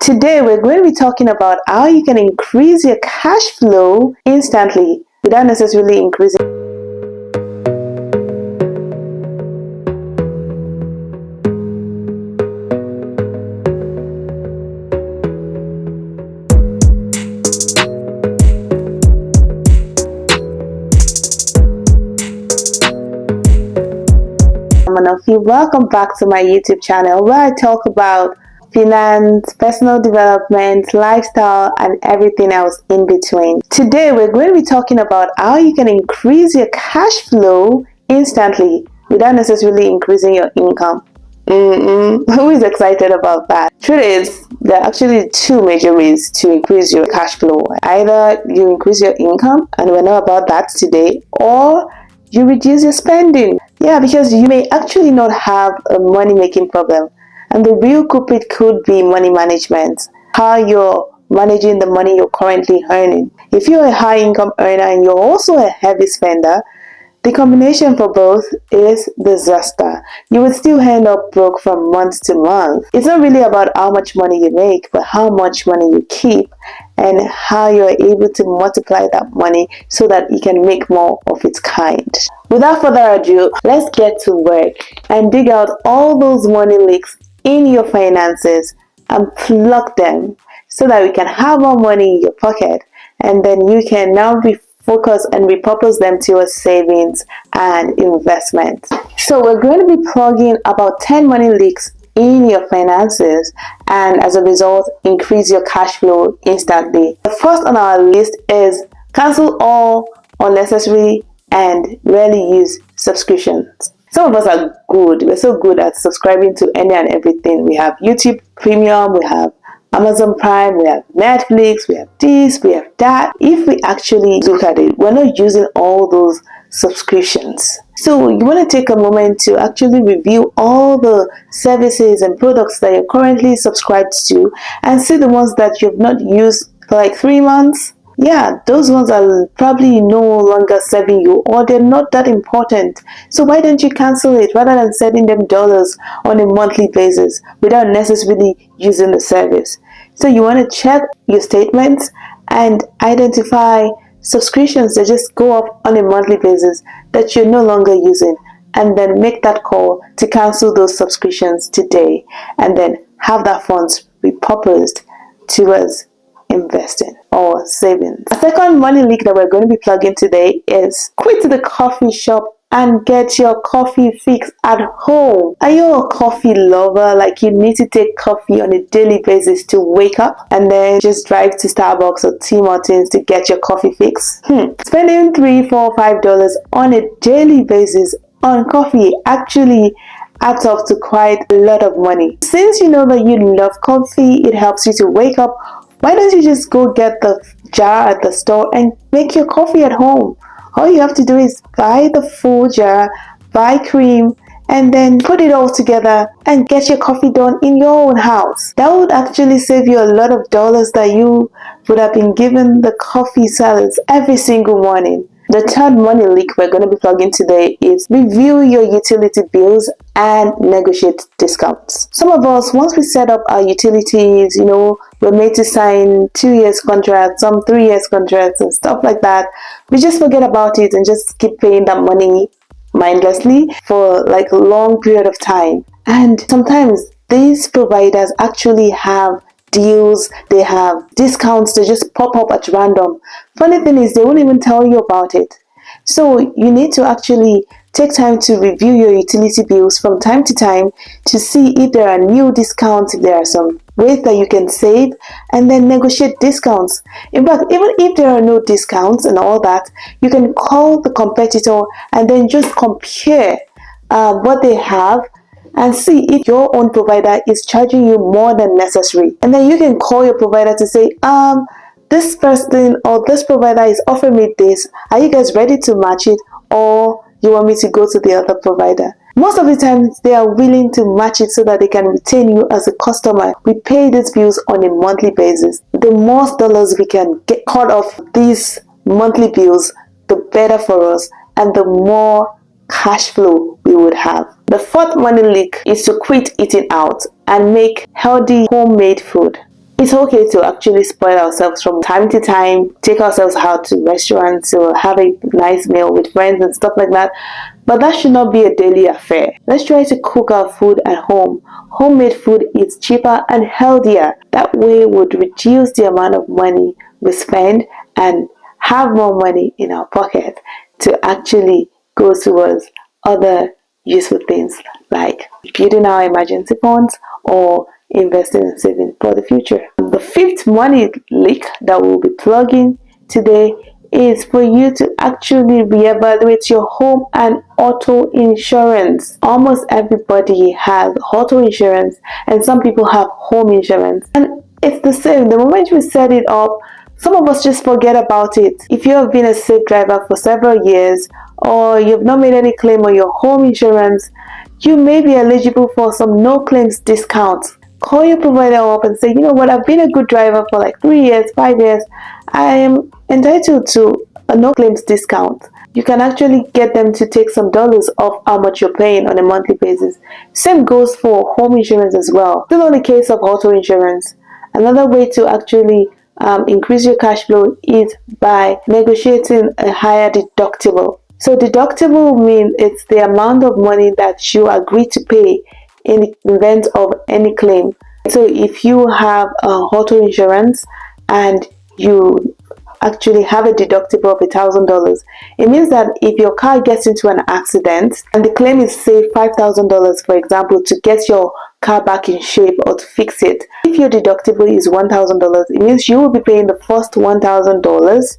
Today, we're going to be talking about how you can increase your cash flow instantly without necessarily increasing. Monofi. Welcome back to my YouTube channel where I talk about finance, personal development, lifestyle, and everything else in between. Today, we're going to be talking about how you can increase your cash flow instantly without necessarily increasing your income. Who is excited about that? Truth is, there are actually two major ways to increase your cash flow. Either you increase your income, and we'll know about that today, or you reduce your spending. Yeah, because you may actually not have a money-making problem. And the real culprit could be money management, how you're managing the money you're currently earning. If you're a high income earner and you're also a heavy spender, the combination for both is disaster. You would still end up broke from month to month. It's not really about how much money you make, but how much money you keep and how you're able to multiply that money so that you can make more of its kind. Without further ado, let's get to work and dig out all those money leaks in your finances and plug them so that we can have more money in your pocket, and then you can now refocus and repurpose them to your savings and investments. So we're going to be plugging about 10 money leaks in your finances, and as a result, increase your cash flow instantly. The first on our list is cancel all unnecessary and rarely used subscriptions. Some of us are good. We're so good at subscribing to any and everything. We have YouTube Premium, we have Amazon Prime, we have Netflix, we have this, we have that. If we actually look at it, we're not using all those subscriptions. So you want to take a moment to actually review all the services and products that you're currently subscribed to and see the ones that you've not used for like 3 months. Yeah, those ones are probably no longer serving you, or they're not that important. So why don't you cancel it rather than sending them dollars on a monthly basis without necessarily using the service? So you want to check your statements and identify subscriptions that just go up on a monthly basis that you're no longer using, and then make that call to cancel those subscriptions today, and then have that funds repurposed towards investing or savings. A second money leak that we're going to be plugging today is quit the coffee shop and get your coffee fix at home. Are you a coffee lover? Like you need to take coffee on a daily basis to wake up and then just drive to Starbucks or Tim Hortons to get your coffee fix? Spending $3, $4, $5 on a daily basis on coffee actually adds up to quite a lot of money. Since you know that you love coffee, it helps you to wake up. Why don't you just go get the jar at the store and make your coffee at home? All you have to do is buy the full jar, buy cream, and then put it all together and get your coffee done in your own house. That would actually save you a lot of dollars that you would have been given the coffee sellers every single morning. The third money leak we're going to be plugging today is review your utility bills and negotiate discounts. Some of us, once we set up our utilities, we're made to sign 2 years contracts, some 3 years contracts and stuff like that. We just forget about it and just keep paying that money mindlessly for like a long period of time. And sometimes these providers actually have deals, they have discounts, they just pop up at random. Funny thing is, they won't even tell you about it. So you need to actually take time to review your utility bills from time to time to see if there are new discounts, if there are some ways that you can save, and then negotiate discounts. In fact, even if there are no discounts and all that, you can call the competitor and then just compare what they have and see if your own provider is charging you more than necessary. And then you can call your provider to say, this person or this provider is offering me this. Are you guys ready to match it, or you want me to go to the other provider? Most of the time, they are willing to match it so that they can retain you as a customer. We pay these bills on a monthly basis. The more dollars we can get cut off these monthly bills, the better for us and the more cash flow we would have. The fourth money leak is to quit eating out and make healthy homemade food. It's okay to actually spoil ourselves from time to time, take ourselves out to restaurants to have a nice meal with friends and stuff like that. But that should not be a daily affair. Let's try to cook our food at home. Homemade food is cheaper and healthier. That way would reduce the amount of money we spend and have more money in our pocket to actually go towards other useful things like building our emergency funds or investing and saving for the future. The fifth money leak that we'll be plugging today is for you to actually reevaluate your home and auto insurance. Almost everybody has auto insurance and some people have home insurance, and it's the same. The moment we set it up, some of us just forget about it. If you have been a safe driver for several years or you've not made any claim on your home insurance, you may be eligible for some no claims discounts. Call your provider up and say, you know what, I've been a good driver for like 3 years, 5 years. I am entitled to a no claims discount. You can actually get them to take some dollars off how much you're paying on a monthly basis. Same goes for home insurance as well. Still on the case of auto insurance, another way to actually increase your cash flow is by negotiating a higher deductible. So deductible means it's the amount of money that you agree to pay in the event of any claim. So if you have auto insurance and you actually have a deductible of $1,000, it means that if your car gets into an accident and the claim is say $5,000, for example, to get your car back in shape or to fix it, if your deductible is $1,000, it means you will be paying the first $1,000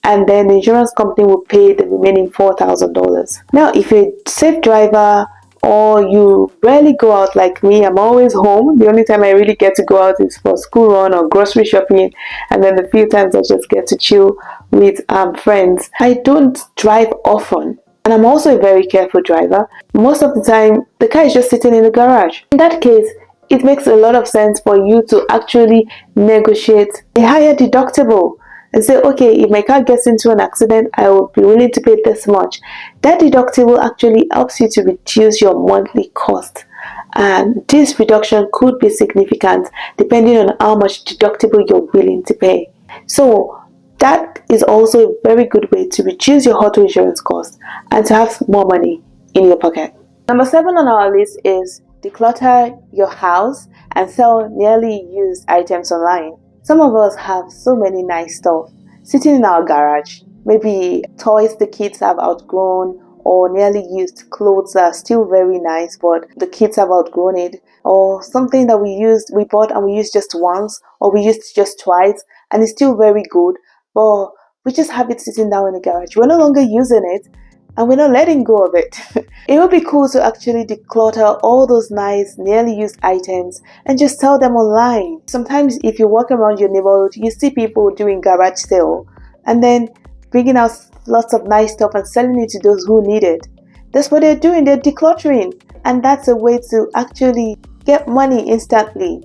and then the insurance company will pay the remaining $4,000. Now, if you're a safe driver or you rarely go out like me, I'm always home. The only time I really get to go out is for school run or grocery shopping, and then the few times I just get to chill with friends. I don't drive often, and I'm also a very careful driver. Most of the time, the car is just sitting in the garage. In that case, it makes a lot of sense for you to actually negotiate a higher deductible and say, okay, if my car gets into an accident, I will be willing to pay this much. That deductible actually helps you to reduce your monthly cost. And this reduction could be significant depending on how much deductible you're willing to pay. So that is also a very good way to reduce your auto insurance cost and to have more money in your pocket. Number 7 on our list is declutter your house and sell nearly used items online. Some of us have so many nice stuff sitting in our garage. Maybe toys the kids have outgrown, or nearly used clothes that are still very nice but the kids have outgrown it, or something that we bought and we used just once or we used just twice and it's still very good, but we just have it sitting down in the garage. We're no longer using it and we're not letting go of it. It would be cool to actually declutter all those nice, nearly used items and just sell them online. Sometimes if you walk around your neighborhood, you see people doing garage sale and then bringing out lots of nice stuff and selling it to those who need it. That's what they're doing, they're decluttering. And that's a way to actually get money instantly.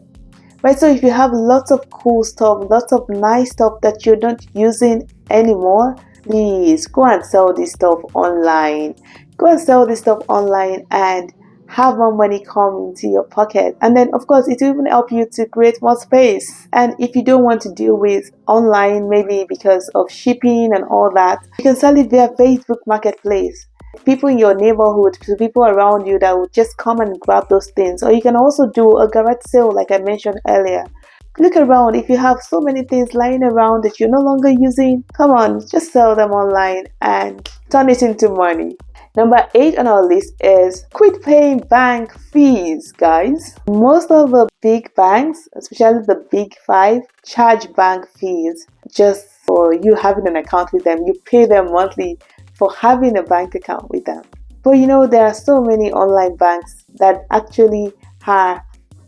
Right, so if you have lots of cool stuff, lots of nice stuff that you're not using anymore, please go and sell this stuff online. Go and sell this stuff online and have more money come into your pocket. And then, of course, it will even help you to create more space. And if you don't want to deal with online, maybe because of shipping and all that, you can sell it via Facebook Marketplace. People in your neighborhood, to people around you that will just come and grab those things. Or you can also do a garage sale like I mentioned earlier. Look around. If you have so many things lying around that you're no longer using, come on, just sell them online and turn it into money. Number 8 on our list is quit paying bank fees, guys. Most of the big banks, especially the big 5, charge bank fees just for you having an account with them. You pay them monthly for having a bank account with them. But you know, there are so many online banks that actually are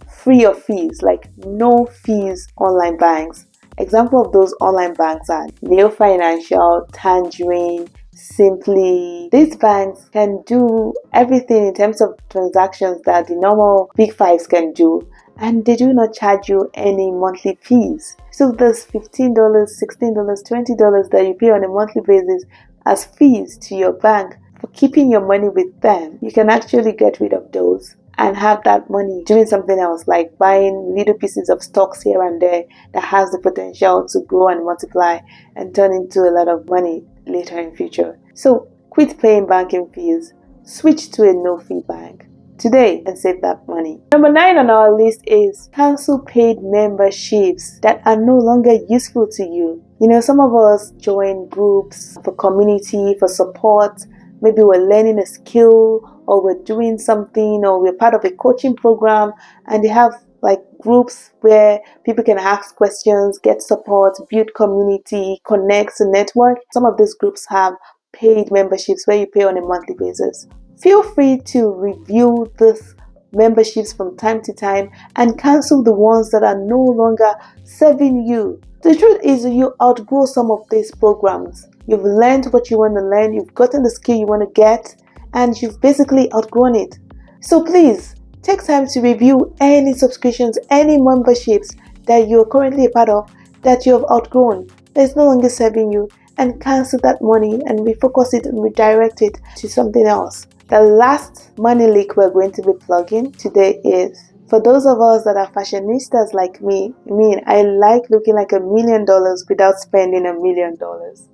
free of fees, like no fees online banks. Example of those online banks are Neo Financial, Tangerine, Simply. These banks can do everything in terms of transactions that the normal big 5s can do, and they do not charge you any monthly fees. So those $15, $16, $20 that you pay on a monthly basis as fees to your bank for keeping your money with them, you can actually get rid of those and have that money doing something else, like buying little pieces of stocks here and there that has the potential to grow and multiply and turn into a lot of money later in future. So quit paying banking fees, switch to a no-fee bank today and save that money. Number 9 on our list is cancel paid memberships that are no longer useful to you. Some of us join groups for community, for support. Maybe we're learning a skill, or we're doing something, or we're part of a coaching program, and they have like groups where people can ask questions, get support, build community, connect, network. Some of these groups have paid memberships where you pay on a monthly basis. Feel free to review these memberships from time to time and cancel the ones that are no longer serving you. The truth is, you outgrow some of these programs. You've learned what you want to learn, you've gotten the skill you want to get, and you've basically outgrown it. So please, take time to review any subscriptions, any memberships that you're currently a part of that you have outgrown, that is no longer serving you, and cancel that money and refocus it and redirect it to something else. The last money leak we're going to be plugging today is, for those of us that are fashionistas like me, I like looking like $1 million without spending $1 million.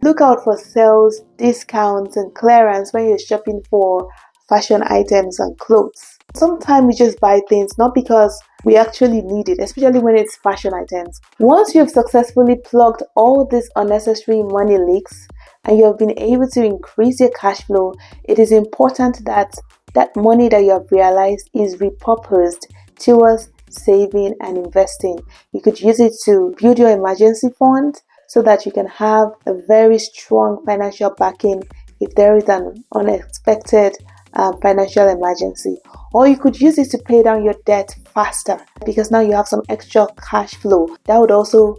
Look out for sales, discounts, and clearance when you're shopping for fashion items and clothes. Sometimes we just buy things not because we actually need it, especially when it's fashion items. Once you've successfully plugged all these unnecessary money leaks and you have been able to increase your cash flow, it is important that that money that you have realized is repurposed towards saving and investing. You could use it to build your emergency fund so that you can have a very strong financial backing if there is an unexpected financial emergency. Or you could use it to pay down your debt faster, because now you have some extra cash flow. That would also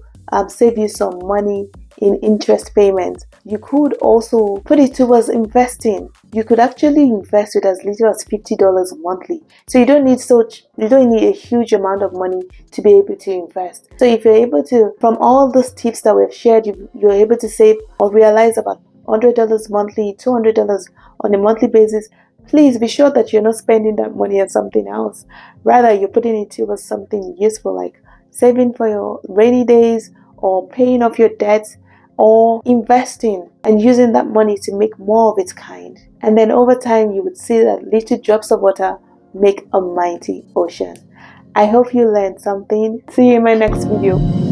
save you some money in interest payments. You could also put it towards investing. You could actually invest with as little as $50 monthly. So you don't need a huge amount of money to be able to invest. So if you're able to, from all those tips that we've shared, you're able to save or realize about $100 monthly, $200 on a monthly basis, please be sure that you're not spending that money on something else. Rather, you're putting it towards something useful, like saving for your rainy days, or paying off your debts, or investing and using that money to make more of its kind. And then over time, you would see that little drops of water make a mighty ocean. I hope you learned something. See you in my next video.